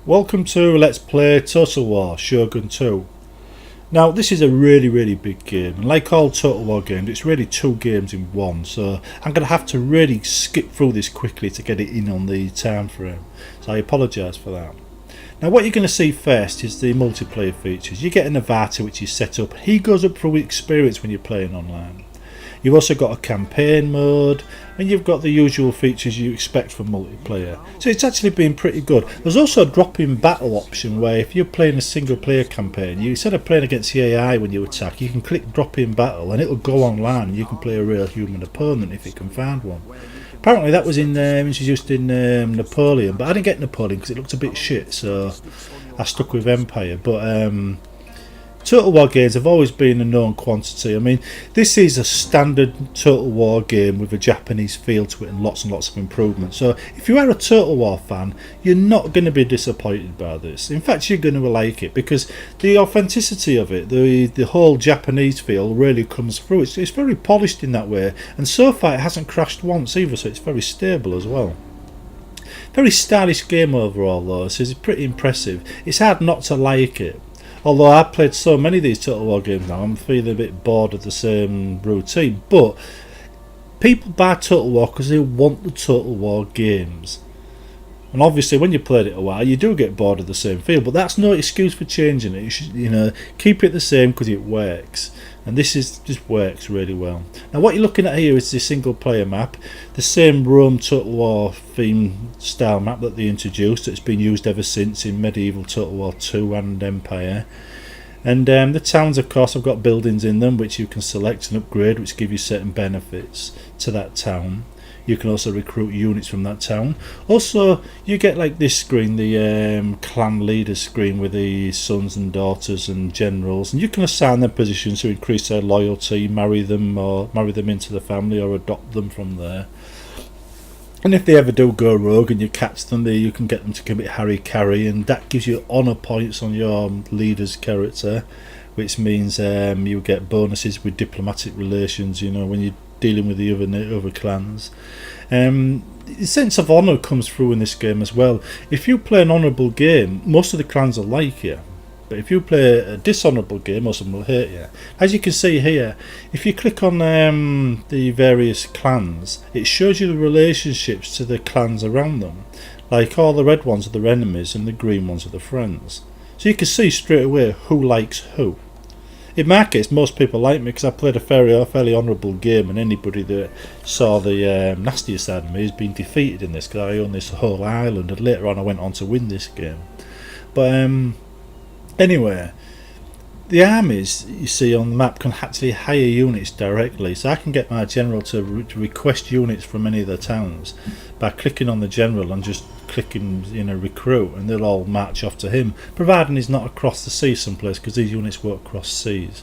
Welcome to Let's Play Total War Shogun 2. Now this is a really big game, and like all Total War games it's really two games in one, so I'm going to have to really skip through this quickly to get it in on the time frame, so I apologise for that. Now what you're going to see first is the multiplayer features. You get an avatar which is set up. He goes up through experience when you're playing online. You've also got a campaign mode, and you've got the usual features you expect from multiplayer. So it's actually been pretty good. There's also a drop-in battle option where if you're playing a single player campaign, instead of playing against the AI when you attack, you can click drop-in battle and it'll go online and you can play a real human opponent if you can find one. Apparently that was introduced in Napoleon, but I didn't get Napoleon because it looked a bit shit, so I stuck with Empire. But Total War games have always been a known quantity. I mean, this is a standard Total War game with a Japanese feel to it and lots of improvements. So if you are a Total War fan, you're not going to be disappointed by this. In fact, you're going to like it because the authenticity of it, the whole Japanese feel really comes through. It's very polished in that way, and so far it hasn't crashed once either, so it's very stable as well. Very stylish game overall though, so it's pretty impressive. It's hard not to like it. Although I've played so many of these Total War games now, I'm feeling a bit bored of the same routine. But people buy Total War because they want the Total War games. And obviously when you played it a while, you do get bored of the same feel. But that's no excuse for changing it. You should, keep it the same because it works. And this just works really well. Now what you're looking at here is the single player map. The same Rome Total War theme style map that they introduced. It's been used ever since in Medieval Total War 2 and Empire. And the towns of course have got buildings in them which you can select and upgrade, which give you certain benefits to that town. You can also recruit units from that town. Also, you get like this screen, the clan leaders screen with the sons and daughters and generals, and you can assign their positions to increase their loyalty, marry them into the family, or adopt them from there. And if they ever do go rogue and you catch them there, you can get them to commit harry-carry, and that gives you honour points on your leader's character, which means you get bonuses with diplomatic relations, when you're dealing with the other clans. The sense of honour comes through in this game as well. If you play an honourable game, most of the clans will like you, but if you play a dishonourable game, most of them will hate you. As you can see here, if you click on the various clans, it shows you the relationships to the clans around them. Like all the red ones are their enemies and the green ones are their friends, so you can see straight away who likes who. In my case, most people like me because I played a fairly honourable game, and anybody that saw the nastier side of me has been defeated in this because I own this whole island, and later on I went on to win this game. But anyway, the armies you see on the map can actually hire units directly, so I can get my general to request units from any of the towns by clicking on the general and just clicking recruit, and they'll all march off to him, providing he's not across the sea someplace, because these units won't cross seas.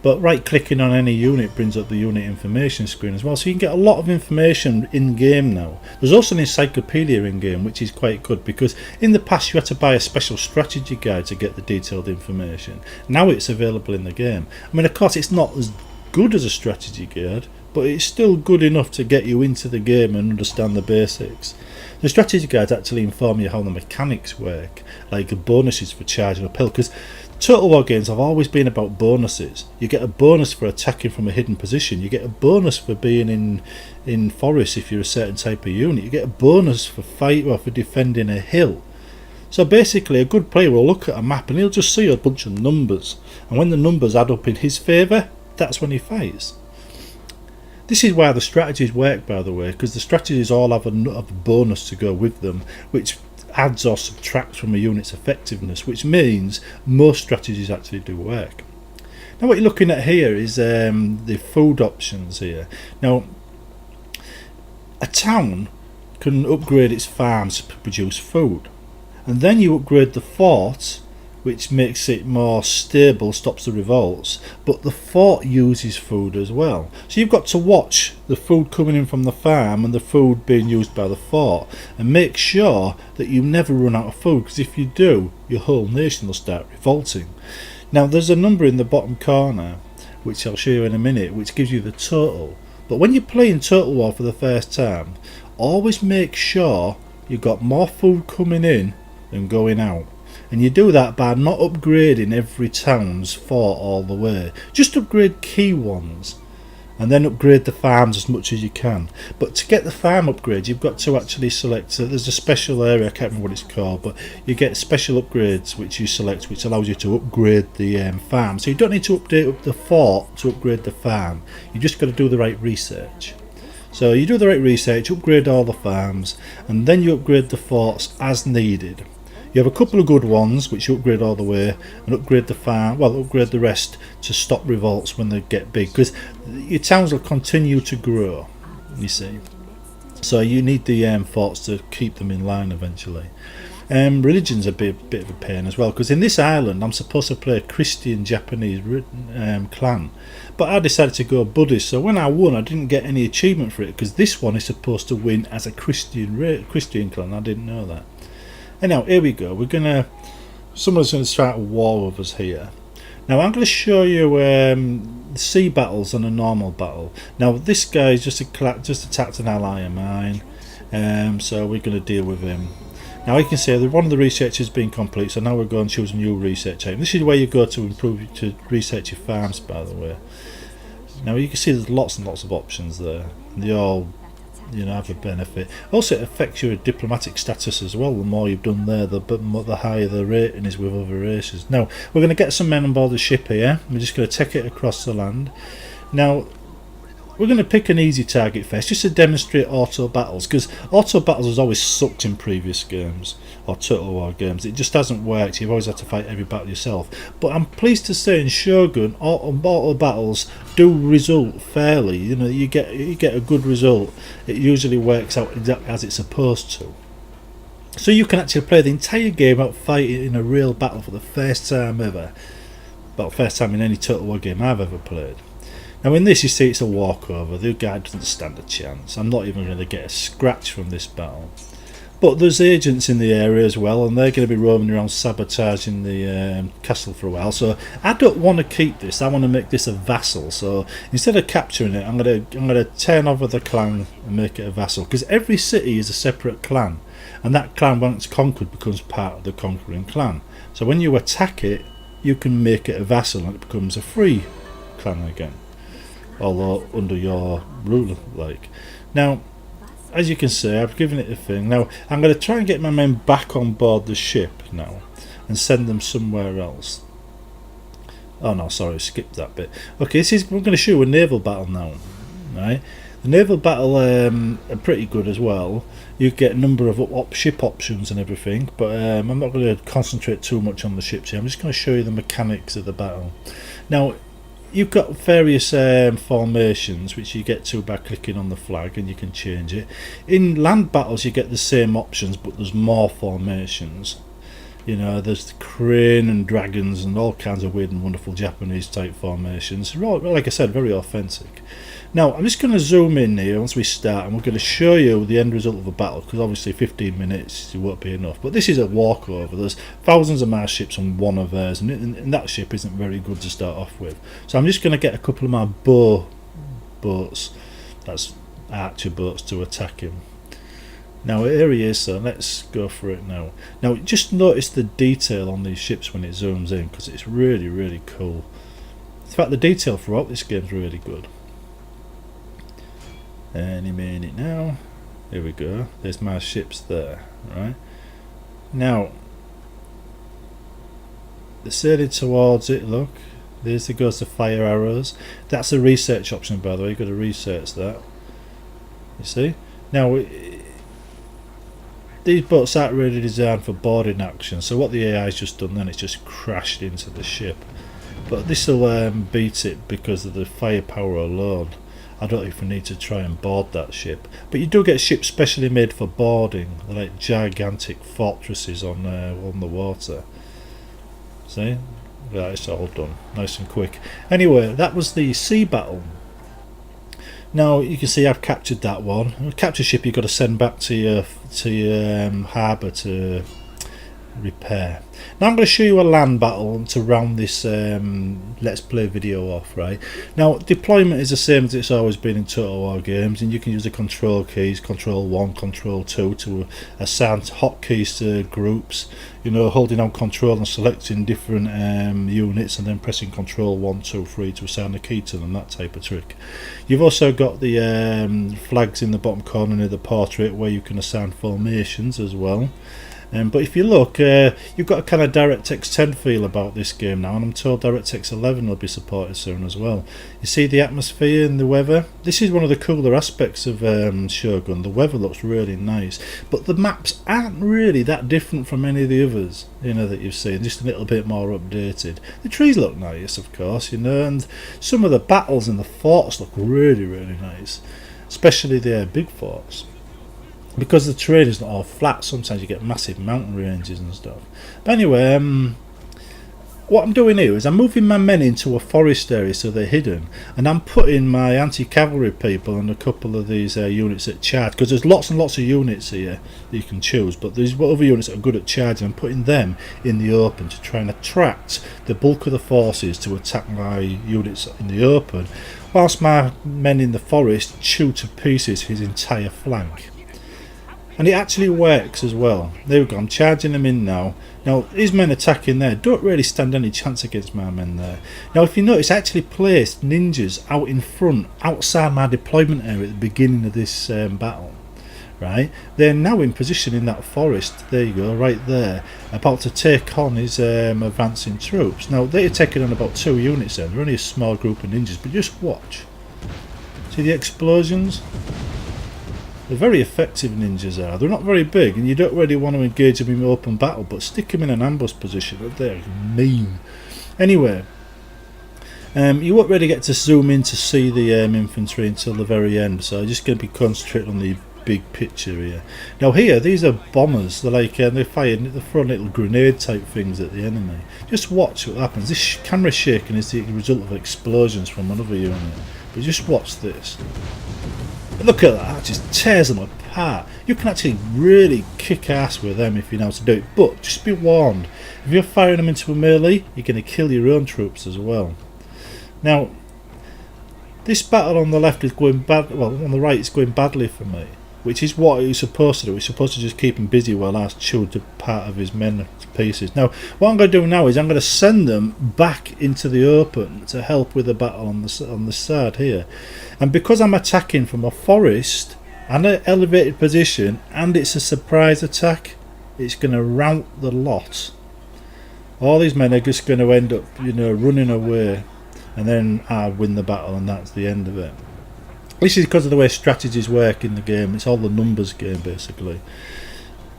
But right clicking on any unit brings up the unit information screen as well, so you can get a lot of information in game now. There's also an encyclopedia in game, which is quite good, because in the past you had to buy a special strategy guide to get the detailed information. Now it's available in the game. I mean, of course it's not as good as a strategy guide, but it's still good enough to get you into the game and understand the basics. The strategy guides actually inform you how the mechanics work, like the bonuses for charging uphill, because Total War games have always been about bonuses. You get a bonus for attacking from a hidden position, you get a bonus for being in forests if you're a certain type of unit, you get a bonus for for defending a hill. So basically a good player will look at a map and he'll just see a bunch of numbers, and when the numbers add up in his favour, that's when he fights. This is why the strategies work, by the way, because the strategies all have a bonus to go with them, which adds or subtracts from a unit's effectiveness, which means most strategies actually do work. Now what you're looking at here is the food options here. Now a town can upgrade its farms to produce food, and then you upgrade the fort, which makes it more stable, stops the revolts, but the fort uses food as well. So you've got to watch the food coming in from the farm and the food being used by the fort, and make sure that you never run out of food, because if you do, your whole nation will start revolting. Now there's a number in the bottom corner, which I'll show you in a minute, which gives you the total. But when you're playing Total War for the first time, always make sure you've got more food coming in and going out. And you do that by not upgrading every town's fort all the way. Just upgrade key ones, and then upgrade the farms as much as you can. But to get the farm upgrades, you've got to actually select, there's a special area, I can't remember what it's called, but you get special upgrades which you select, which allows you to upgrade the farm. So you don't need to update up the fort to upgrade the farm, you just got to do the right research. So you do the right research, upgrade all the farms, and then you upgrade the forts as needed. You have a couple of good ones which you upgrade all the way, and upgrade the farm, well, upgrade the rest to stop revolts when they get big, because your towns will continue to grow, you see. So you need the forts to keep them in line eventually. Religion's a bit of a pain as well, because in this island I'm supposed to play a Christian Japanese clan, but I decided to go Buddhist. So when I won, I didn't get any achievement for it, because this one is supposed to win as a Christian clan. I didn't know that. Anyhow, here we go. Someone's going to start a war with us here. Now I'm going to show you the sea battles and a normal battle. Now this guy is just attacked an ally of mine, so we're going to deal with him. Now you can see that one of the research has been complete, so now we're going to choose a new research item. This is where you go to research your farms, by the way. Now you can see there's lots and lots of options there. They all, have a benefit. Also, it affects your diplomatic status as well. The more you've done there, the higher the rating is with other races. Now we're going to get some men on board the ship here. We're just going to take it across the land. Now we're going to pick an easy target first, just to demonstrate auto battles, because auto battles has always sucked in previous games or Total War games. It just hasn't worked. You've always had to fight every battle yourself. But I'm pleased to say in Shogun, auto battles do result fairly. You get a good result. It usually works out exactly as it's supposed to. So you can actually play the entire game out fighting in a real battle for the first time ever. Well, first time in any Total War game I've ever played. Now in this, you see, it's a walkover. The guy doesn't stand a chance. I'm not even going to get a scratch from this battle. But there's agents in the area as well, and they're going to be roaming around sabotaging the castle for a while. So I don't want to keep this. I want to make this a vassal. So instead of capturing it, I'm going to turn over the clan and make it a vassal, because every city is a separate clan, and that clan, once conquered, becomes part of the conquering clan. So when you attack it, you can make it a vassal, and it becomes a free clan again, although under your rule. Now, as you can see, I've given it a thing. Now I'm going to try and get my men back on board the ship now and send them somewhere else. Oh no, sorry, skipped that bit. Okay, we're going to shoot a naval battle now, right? The naval battle are pretty good as well. You get a number of ship options and everything, but I'm not going to concentrate too much on the ships here. I'm just going to show you the mechanics of the battle. Now you've got various formations which you get to by clicking on the flag, and you can change it. In land battles you get the same options, but there's more formations. There's the crane and dragons and all kinds of weird and wonderful Japanese type formations. Like I said, very authentic. Now I'm just going to zoom in here once we start, and we're going to show you the end result of the battle, because obviously 15 minutes won't be enough. But this is a walkover. There's thousands of my ships on one of theirs, and that ship isn't very good to start off with. So I'm just going to get a couple of my bow boats, that's archer boats, to attack him. Now here he is, so let's go for it now. Now just notice the detail on these ships when it zooms in, because it's really, really cool. In fact, the detail throughout this game is really good. Any minute now. Here we go. There's my ships there, right? Now they're sailing towards it. Look, there goes the fire arrows. That's a research option, by the way. You've got to research that. You see? Now these boats aren't really designed for boarding action, so what the AI's just done then, it's just crashed into the ship. But this will beat it because of the firepower alone. I don't even need to try and board that ship. But you do get ships specially made for boarding. They're like gigantic fortresses on the water. See? Yeah, it's all done. Nice and quick. Anyway, that was the sea battle. Now you can see I've captured that one. A capture ship you've got to send back to your harbour to repair. Now I'm going to show you a land battle to round this let's play video off, right? Now deployment is the same as it's always been in Total War games, and you can use the control keys, control 1, control 2 to assign hotkeys to groups, you know, holding down control and selecting different units and then pressing control 1, 2, 3 to assign a key to them, that type of trick. You've also got the flags in the bottom corner near the portrait where you can assign formations as well. But if you look, you've got a kind of DirectX 10 feel about this game now, and I'm told DirectX 11 will be supported soon as well. You see the atmosphere and the weather? This is one of the cooler aspects of Shogun. The weather looks really nice, but the maps aren't really that different from any of the others, you know, that you've seen, just a little bit more updated. The trees look nice, of course, you know, and some of the battles in the forts look really, really nice, especially the big forts. Because the terrain is not all flat, sometimes you get massive mountain ranges and stuff. But anyway, what I'm doing here is I'm moving my men into a forest area so they're hidden, and I'm putting my anti-cavalry people and a couple of these units at charge, because there's lots and lots of units here that you can choose, but there's other units that are good at charging. I'm putting them in the open to try and attract the bulk of the forces to attack my units in the open, whilst my men in the forest chew to pieces his entire flank. And it actually works as well. There we go, I'm charging them in now. Now, these men attacking there don't really stand any chance against my men there. Now, if you notice, I actually placed ninjas out in front, outside my deployment area at the beginning of this battle. Right? They're now in position in that forest, there you go, right there, about to take on his advancing troops. Now, they're taking on about 2 units there. They're only a small group of ninjas, but just watch. See the explosions? They're very effective, ninjas are. They're not very big, and you don't really want to engage them in open battle, but stick them in an ambush position. They're mean. Anyway, you won't really get to zoom in to see the infantry until the very end, so I'm just going to be concentrating on the big picture here. Now here, these are bombers. They're like they're firing, they're throwing little grenade type things at the enemy. Just watch what happens. This camera shaking is the result of explosions from another unit, but just watch this. Look at that, it just tears them apart. You can actually really kick ass with them if you know how to do it, but just be warned, if you're firing them into a melee, you're going to kill your own troops as well. Now, this battle on the left is going bad, well, on the right it's going badly for me, which is what he's supposed to do. He's supposed to just keep him busy while I chewed the part of his men to pieces. Now, what I'm going to do now is I'm going to send them back into the open to help with the battle on the side here. And because I'm attacking from a forest and an elevated position, and it's a surprise attack, it's going to rout the lot. All these men are just going to end up, you know, running away, and then I win the battle, and that's the end of it. This is because of the way strategies work in the game. It's all the numbers game, basically.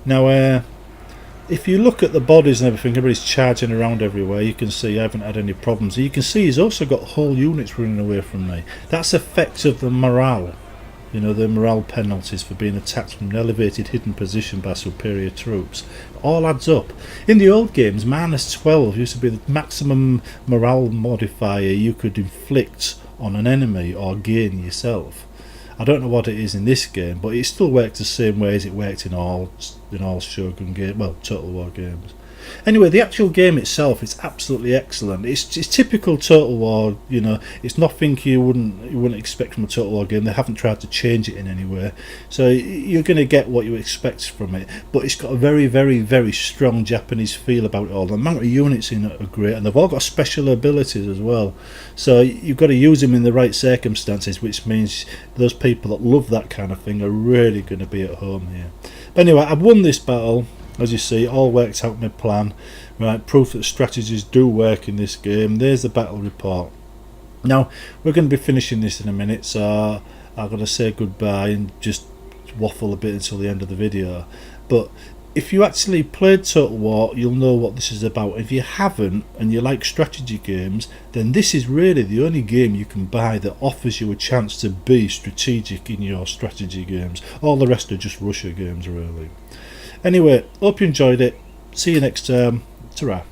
Now, if you look at the bodies and everything, everybody's charging around everywhere. You can see I haven't had any problems. You can see he's also got whole units running away from me. That's effects of the morale. You know, the morale penalties for being attacked from an elevated hidden position by superior troops. It all adds up. In the old games, -12 used to be the maximum morale modifier you could inflict on an enemy or gain yourself. I don't know what it is in this game, but it still works the same way as it worked in all Shogun games, well, Total War games. Anyway, the actual game itself is absolutely excellent. It's typical Total War, you know. It's nothing you wouldn't expect from a Total War game. They haven't tried to change it in any way, so you're going to get what you expect from it. But it's got a very, very, very strong Japanese feel about it all. The amount of units in it are great, and they've all got special abilities as well. So you've got to use them in the right circumstances, which means those people that love that kind of thing are really going to be at home here. But anyway, I've won this battle. As you see, all worked out my plan. Right, proof that strategies do work in this game. There's the battle report. Now, we're going to be finishing this in a minute, so I'm going to say goodbye and just waffle a bit until the end of the video. But if you actually played Total War, you'll know what this is about. If you haven't, and you like strategy games, then this is really the only game you can buy that offers you a chance to be strategic in your strategy games. All the rest are just Russia games, really. Anyway, hope you enjoyed it. See you next time. Ta-ra.